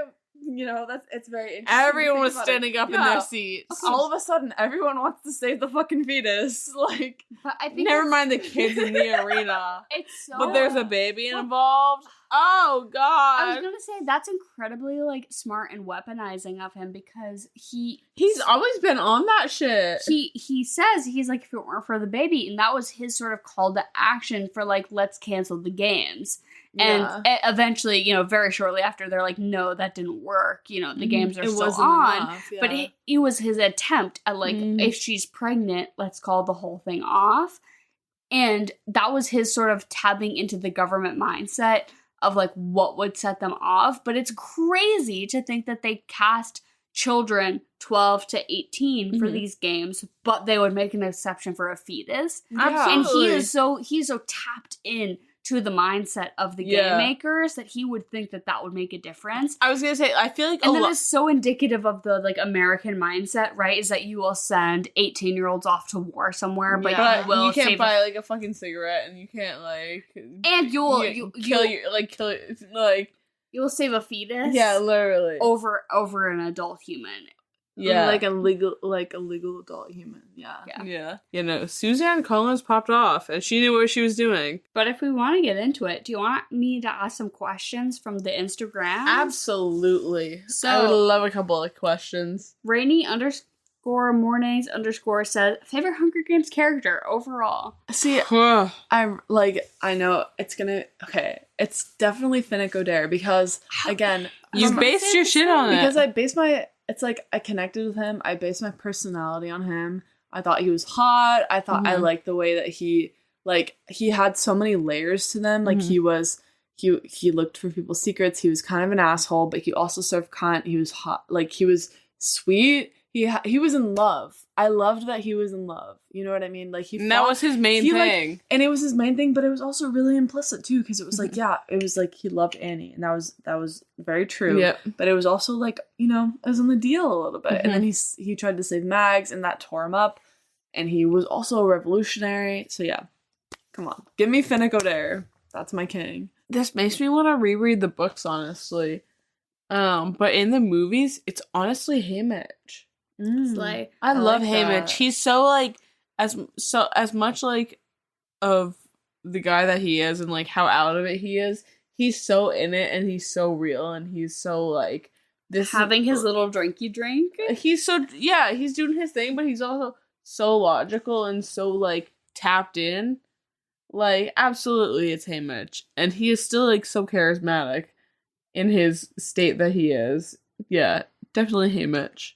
You know, it's very interesting. Everyone was standing up in their seats. All of a sudden, everyone wants to save the fucking fetus. Like, but I think never mind the kids in the arena. It's so. But there's a baby involved. Oh God! I was gonna say that's incredibly like smart and weaponizing of him because he's always been on that shit. He says he's like, if it weren't for the baby, and that was his sort of call to action for like, let's cancel the games. And eventually, you know, very shortly after, they're like, no, that didn't work. You know, the games are still on. Enough, yeah. But it was his attempt at like, if she's pregnant, let's call the whole thing off. And that was his sort of tapping into the government mindset of like what would set them off. But it's crazy to think that they cast children 12 to 18 for these games, but they would make an exception for a fetus. Absolutely. And he's so tapped in to the mindset of the game makers that he would think that would make a difference. I was gonna say, I feel like and that is so indicative of the like American mindset, right? Is that you will send 18-year-olds off to war somewhere, but you can't buy like a fucking cigarette, and you can't like, and you'll save a fetus, literally over an adult human. Yeah, like a legal adult human. Yeah. You know, Suzanne Collins popped off, and she knew what she was doing. But if we want to get into it, do you want me to ask some questions from the Instagram? Absolutely. So I would love a couple of questions. Rainy_mornings_ says favorite Hunger Games character overall. See, I know it's gonna. Okay, it's definitely Finnick Odair because again, you based your shit on it because I based my. It's like I connected with him. I based my personality on him. I thought he was hot. I thought I liked the way that he had so many layers to them. Like he looked for people's secrets. He was kind of an asshole, but he also served cunt. He was hot. Like he was sweet. He was in love. I loved that he was in love. You know what I mean? Like that was his main thing. And it was his main thing, but it was also really implicit too, because it was like, it was like he loved Annie, and that was very true. Yeah. But it was also like, you know, it was on the deal a little bit. And then he tried to save Mags, and that tore him up. And he was also a revolutionary. So yeah. Come on. Give me Finnick Odair. That's my king. This makes me want to reread the books, honestly. But in the movies, it's honestly Haymitch. Like, I love Haymitch. He's so like as much like of the guy that he is and like how out of it he is. He's so in it, and he's so real, and he's so like this having his little drinky drink. He's so he's doing his thing, but he's also so logical and so like tapped in. Like absolutely, it's Haymitch, and he is still like so charismatic in his state that he is. Yeah, definitely Haymitch.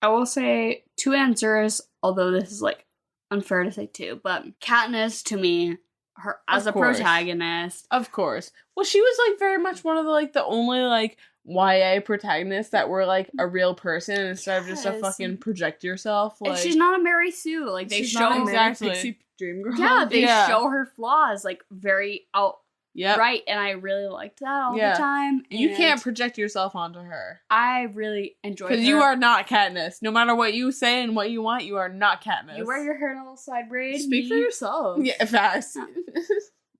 I will say 2 answers, although this is like unfair to say 2, but Katniss to me, her as a protagonist. Of course. Well, she was like very much one of the only like YA protagonists that were like a real person instead of just a fucking project yourself. Like, and she's not a Mary Sue. Like they show Pixie Dream Girl. Yeah, they show her flaws like very out. Yeah. Right, and I really liked that all the time. You can't project yourself onto her. I really enjoyed her. Because you are not Katniss. No matter what you say and what you want, you are not Katniss. You wear your hair in a little side braid. Speak for yourself. Yeah, fast.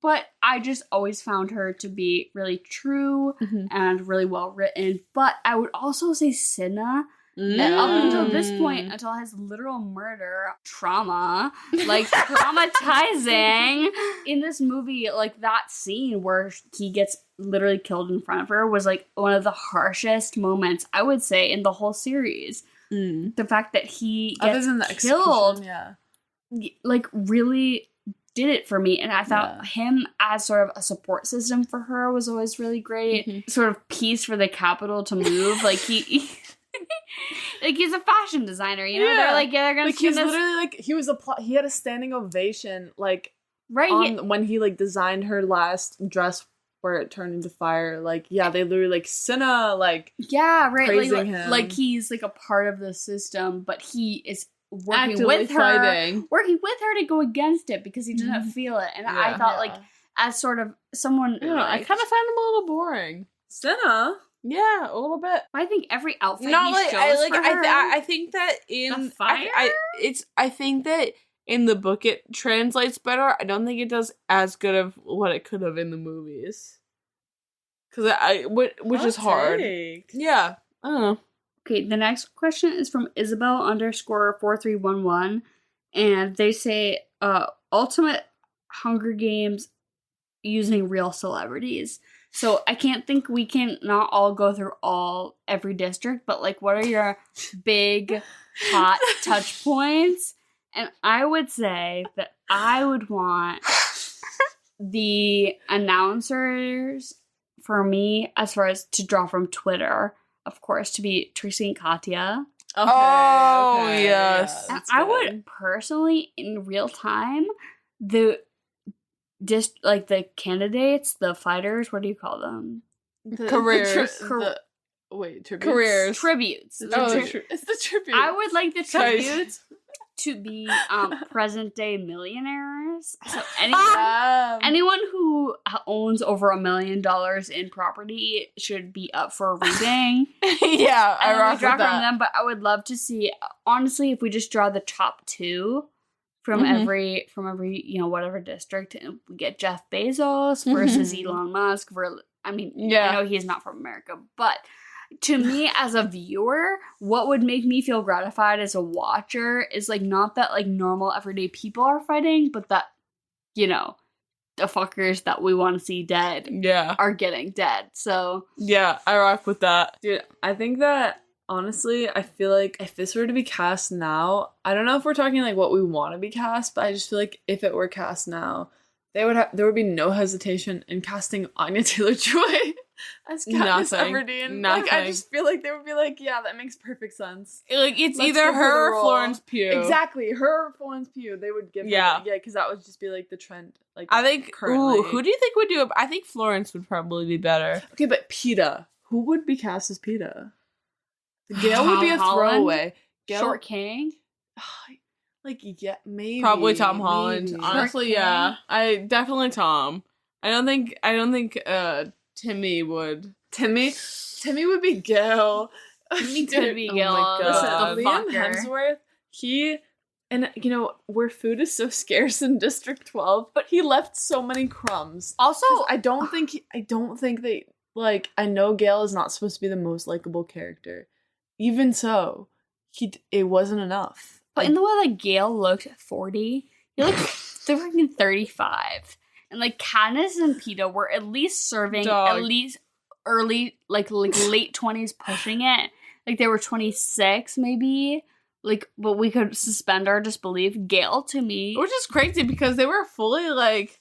But I just always found her to be really true and really well written. But I would also say Cinna. And up until this point, until his literal murder, trauma, like traumatizing in this movie, like that scene where he gets literally killed in front of her was like one of the harshest moments, I would say, in the whole series. The fact that he gets killed, like really did it for me. And I thought him as sort of a support system for her was always really great. Sort of piece for the capital to move. Like he like he's a fashion designer, you know. They're gonna. Like he's literally like he had a standing ovation, like when he like designed her last dress where it turned into fire. Like they literally like Cinna praising him. Like he's like a part of the system, but he is working with her to go against it because he doesn't feel it. And I thought like as sort of someone, I kind of found him a little boring. Cinna. Yeah, a little bit. I think every outfit not he like shows I like for her, I think that in the fire? I think that in the book it translates better. I don't think it does as good of what it could have in the movies. which is hard. Yeah, I don't know. Okay, the next question is from Isabel _4311, and they say, ultimate Hunger Games using real celebrities. So I can't think we can not all go through every district, but like, what are your big hot touch points? And I would say that I would want the announcers for me, as far as to draw from Twitter, of course, to be Tracy and Katya. Okay, yes. And I would personally, in real time, the candidates, the fighters, what do you call them? Careers. Careers. Tributes. It's the tribute. I would like the tributes to be present day millionaires. So anyone who owns over $1 million in property should be up for a reading. Yeah, I rock draw from them, but I would love to see, honestly, if we just draw the top 2 from every whatever district, and we get Jeff Bezos versus Elon Musk. I know he's not from America, but to me as a viewer, what would make me feel gratified as a watcher is like not that like normal everyday people are fighting, but that, the fuckers that we want to see dead are getting dead. So yeah, I rock with that. Dude, I think that honestly, I feel like if this were to be cast now, I don't know if we're talking like what we want to be cast, but I just feel like if it were cast now, there would be no hesitation in casting Anya Taylor-Joy as Katniss Everdeen. Like, I just feel like they would be like, yeah, that makes perfect sense. Like, it's either her or Florence Pugh. Exactly, her or Florence Pugh. They would give her, because that would just be like the trend. Like, I think, currently. who do you think would do it? I think Florence would probably be better. Okay, but Peeta. Who would be cast as Peeta? Gale would be a throwaway. Short King? Like, yeah, maybe. Probably Tom Holland. Maybe. Honestly, yeah. Definitely Tom. I don't think Timmy would. Timmy would be Gale. Timmy could be Gale. Oh my God. Listen, Liam Hemsworth, where food is so scarce in District 12, but he left so many crumbs. Also, I don't think they, like, I know Gale is not supposed to be the most likable character. Even so, it wasn't enough. But in the way like Gale looked at 40, he looked freaking 35. And like Katniss and Peeta were at least serving at least early, like late 20s, pushing it. Like they were 26 maybe. Like, but we could suspend our disbelief. Gale, to me, which is crazy because they were fully like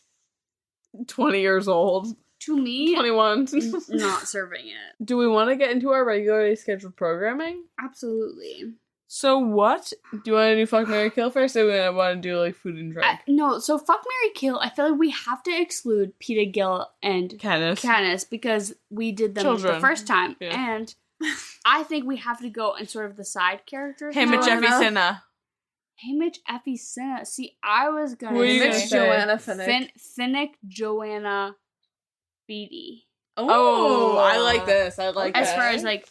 20 years old. To me, 21. Not serving it. Do we want to get into our regularly scheduled programming? Absolutely. So what? Do you want to do Fuck, Marry, Kill first, or do we want to do like food and drink? No, so Fuck, Marry, Kill, I feel like we have to exclude Peeta, Gale, and Katniss because we did them the first time. Yeah. And I think we have to go and sort of the side characters. Haymitch, Effie, Cinna. Haymitch, Effie, Cinna. See, I was going to say Haymitch, Joanna, Finnick. Finnick, Joanna, Beatty. Oh, I like this. I like as that. As far as like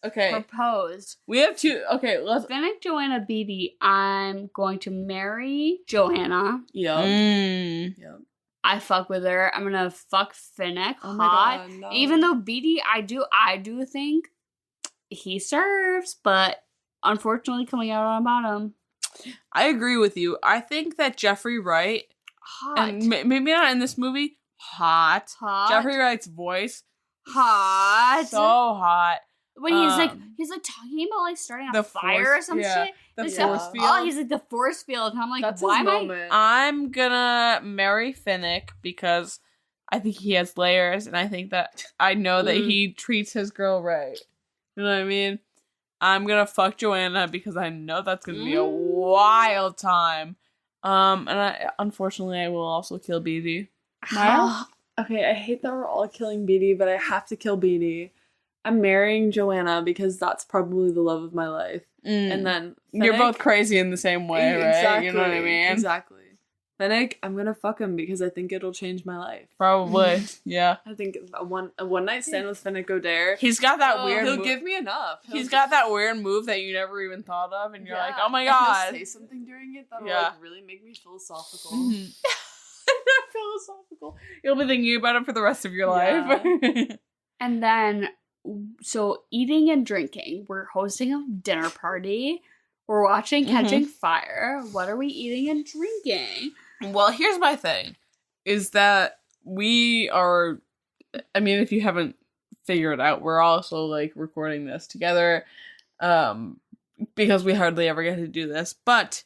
okay. proposed. We have two. Okay, let's. Finnick, Joanna, Beatty. I'm going to marry Joanna. Yep. Yep. I fuck with her. I'm gonna fuck Finnick. Oh hot. God, no. Even though Beatty, I do think he serves, but unfortunately coming out on bottom. I agree with you. I think that Jeffrey Wright, hot, and maybe not in this movie, hot. Jeffrey Wright's voice, hot, so hot. When he's like talking about like starting a fire or some shit. The force field. Oh, he's like the force field. And I'm like, that's why his moment. I'm gonna marry Finnick because I think he has layers, and I think that I know that he treats his girl right. You know what I mean? I'm gonna fuck Joanna because I know that's gonna be a wild time. And unfortunately I will also kill Beatty. Okay, I hate that we're all killing Beatty, but I have to kill Beatty. I'm marrying Joanna because that's probably the love of my life. And then Finnick, you're both crazy in the same way, right? Exactly, you know what I mean? Exactly. Finnick, I'm gonna fuck him because I think it'll change my life. Probably, yeah. I think a one night stand with Finnick Odair. He's got that weird. He'll give me enough. He's got that weird move that you never even thought of, and you're like, oh my god. He'll say something during it that'll like really make me philosophical. Philosophical. You'll be thinking about it for the rest of your life. And then, so eating and drinking. We're hosting a dinner party. We're watching Catching Fire. What are we eating and drinking? Well, here's my thing. Is that we are... I mean, if you haven't figured it out, we're also, like, recording this together. Because we hardly ever get to do this. But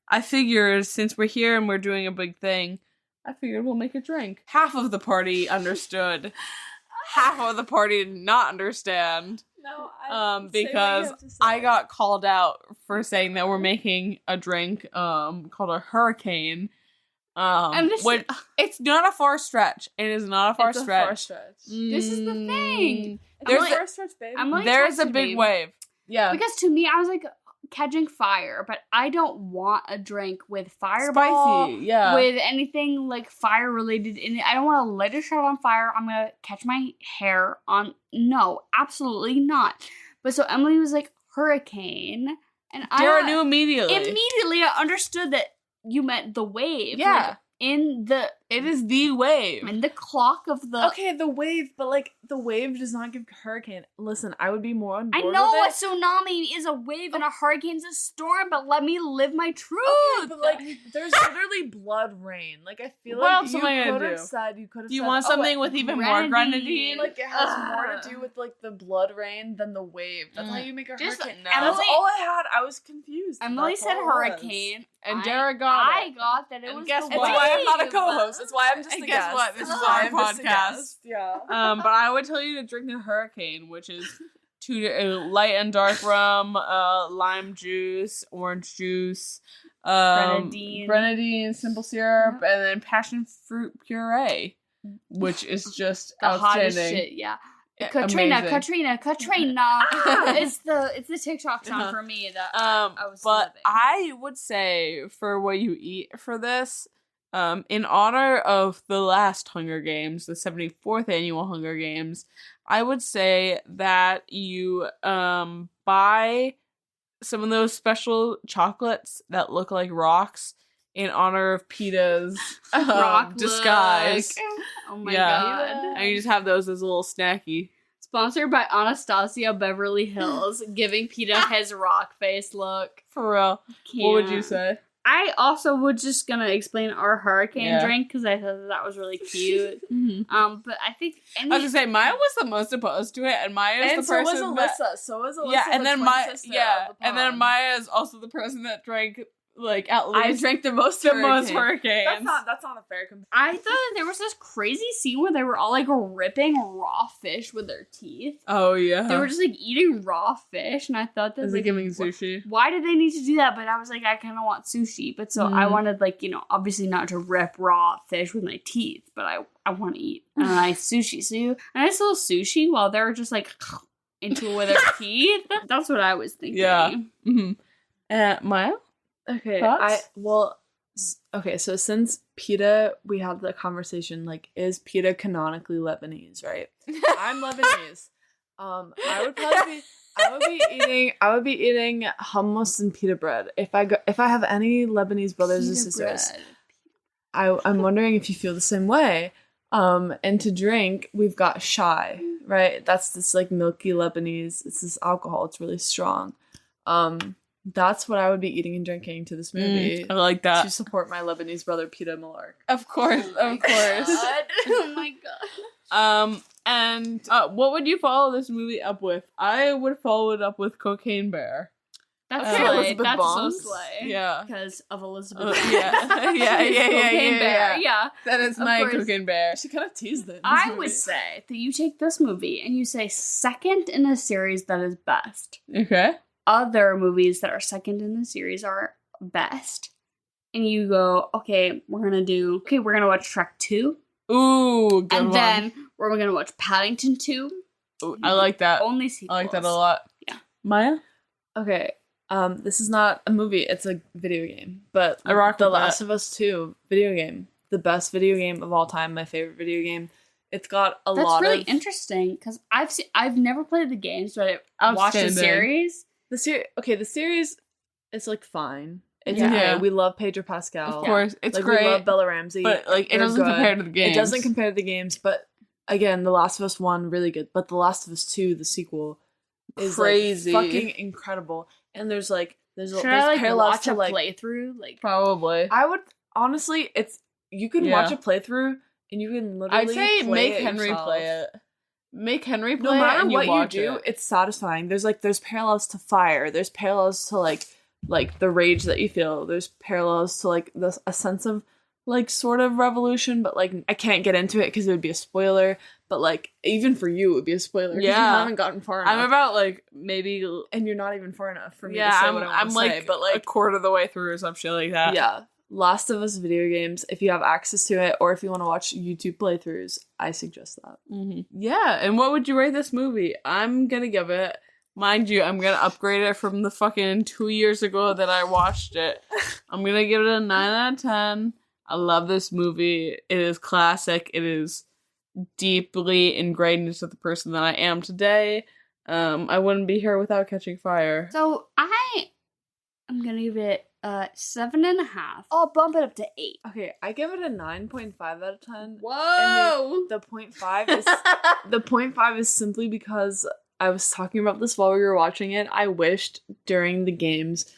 I figured, since we're here and we're doing a big thing, I figured we'll make a drink. Half of the party understood. Half of the party did not understand. No, because I got called out for saying that we're making a drink called a hurricane. And which, it's not a far stretch. It is not a far stretch. This is the thing. There's a big wave. Yeah. Because to me, I was like, Catching Fire, but I don't want a drink with fireball. Spicy, yeah. With anything like fire related in it. I don't want to light a shot on fire. I'm going to catch my hair on. No, absolutely not. But so Emily was like, hurricane. And Dara knew immediately. Immediately I understood that you meant the wave. Yeah. Like, it is the wave. In the clock of the... Okay, the wave, but, like, the wave does not give hurricane. Listen, I would be more on board I know with a tsunami is a wave and a hurricane's a storm, but let me live my truth. Okay, but, like, there's literally blood rain. Like, I feel like you could have said... Do you want something with even more grenadine? Like, it has more to do with, like, the blood rain than the wave. That's how you make a hurricane. No. That's all I had. I was confused. Emily said hurricane. And Dara got it. I got that it was guess the what? wave. It's why I'm not a co-host. It's why I'm just a guest. Guess what? This is why our I'm just a podcast. guest. Yeah. But I would tell you to drink a hurricane, which is light and dark rum, lime juice, orange juice, grenadine, simple syrup, and then passion fruit puree, which is just the hottest outstanding. shit. Yeah. Katrina. It's the TikTok song for me that I was but living. I would say for what you eat for this, in honor of the last Hunger Games, the 74th annual Hunger Games, I would say that you buy some of those special chocolates that look like rocks in honor of PETA's rock disguise. Oh my god. And you just have those as a little snacky. Sponsored by Anastasia Beverly Hills, giving PETA his rock face look. For real. What would you say? I also was just gonna explain our hurricane drink because I thought that was really cute. But I think I was gonna say Maya was the most opposed to it, and Maya is the person Alyssa. So was Alyssa. Yeah, and then Maya. Yeah, and then Maya is also the person that drank like at least I drank the most hurricanes. That's not a fair comparison. I thought that there was this crazy scene where they were all like ripping raw fish with their teeth. Oh yeah, they were just like eating raw fish, and I thought that was like giving sushi. Why did they need to do that? But I was like, I kind of want sushi, but so I wanted like obviously not to rip raw fish with my teeth, but I want to eat a nice sushi. So a nice little sushi while they're just like into it with their teeth. That's what I was thinking. Yeah. Maya. Okay, Thoughts? okay, so since PETA, we had the conversation, like, is PETA canonically Lebanese, right? I'm Lebanese. I would be eating hummus and pita bread. If I have any Lebanese brothers or sisters, I'm wondering if you feel the same way. And to drink, we've got shai, right? That's this like milky Lebanese. It's this alcohol. It's really strong. That's what I would be eating and drinking to this movie. I like that. To support my Lebanese brother, Peter Malark. Of course, of course. Oh my god. And what would you follow this movie up with? I would follow it up with Cocaine Bear. That's Okay, slay. Elizabeth That's Bonds? so slay. Yeah. Because of Elizabeth Bonds. Yeah. That is my course. Cocaine Bear. She kind of teased it. I would say that you take this movie and you say second in a series that is best. Okay. Other movies that are second in the series are best. And you go, we're gonna watch Shrek 2. Ooh, good and one. then we're gonna watch Paddington 2. Ooh, I like that. Only sequels. I like that a lot. Yeah. Maya? Okay. This is not a movie, it's a video game. But I rock The with Last that. of Us 2 video game. The best video game of all time, my favorite video game. It's got a lot of... That's really interesting, because I've never played the games, but I've watched the series. The series is like fine. It's Yeah. okay. Yeah. We love Pedro Pascal. Of course. It's like, great. We love Bella Ramsey. But like it They're doesn't good. compare to the games. It doesn't compare to the games, but again, The Last of Us 1, really good, but The Last of Us 2, the sequel, is crazy, like, fucking incredible. And there's Should I like parallels watch to a like playthrough? Like probably. I would honestly, you can watch a playthrough and you can literally I'd say make Henry yourself. play it. Make Henry play No matter it and what watch you do, it. it's satisfying. There's parallels to Fire. There's parallels to like the rage that you feel. There's parallels to like a sense of like sort of revolution, but like I can't get into it because it would be a spoiler. But like even for you, it would be a spoiler. Yeah, you haven't gotten far enough. I'm about like maybe, and you're not even far enough for me yeah. to say what I want I'm to like, say. But like a quarter of the way through or some shit like that. yeah, Last of Us video games. If you have access to it, or if you want to watch YouTube playthroughs, I suggest that. Mm-hmm. Yeah, and what would you rate this movie? I'm gonna give it. Mind you, I'm gonna upgrade it from the fucking 2 years ago that I watched it. I'm gonna give it a 9 out of 10. I love this movie. It is classic. It is deeply ingrained into the person that I am today. I wouldn't be here without Catching Fire. So I'm gonna give it 7.5. I'll bump it up to 8. Okay, I give it a 9.5 out of 10. Whoa! And the 0.5 is simply because I was talking about this while we were watching it. I wished during the games,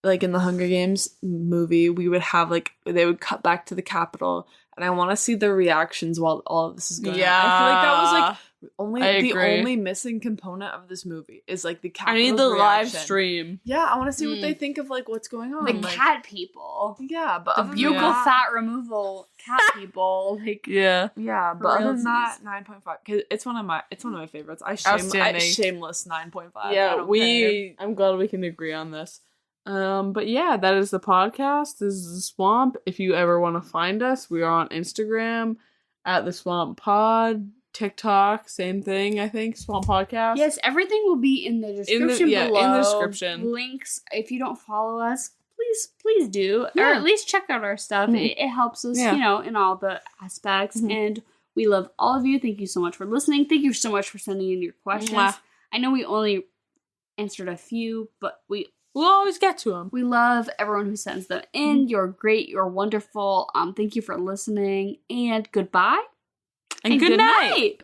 like in the Hunger Games movie, we would have like they would cut back to the Capitol, and I want to see the reactions while all of this is going on. I feel like that was like only missing component of this movie is like the Capitol. I need the reaction. live stream. Yeah, I want to see what they think of like what's going on. The like, cat people. Yeah, but The other than buccal that- fat removal cat people. Like Yeah. Yeah, but other than realsies. that, 9.5. Cause it's one of my favorites. Outstanding. Shameless 9.5. I Yeah, don't care. I'm glad we can agree on this. But yeah, that is the podcast. This is The Swamp. If you ever want to find us, we are on Instagram at The Swamp Pod. TikTok, same thing, I think. Swamp Podcast. yes, everything will be in the description below. in the description. Links. If you don't follow us, please do, or Yeah. at least check out our stuff. Mhm. It helps us, Yeah. in all the aspects. Mhm. And we love all of you. Thank you so much for listening. Thank you so much for sending in your questions. Mwah. I know we only answered a few, but we'll always get to them. We love everyone who sends them in. You're great. You're wonderful. Thank you for listening. And goodbye. And good night.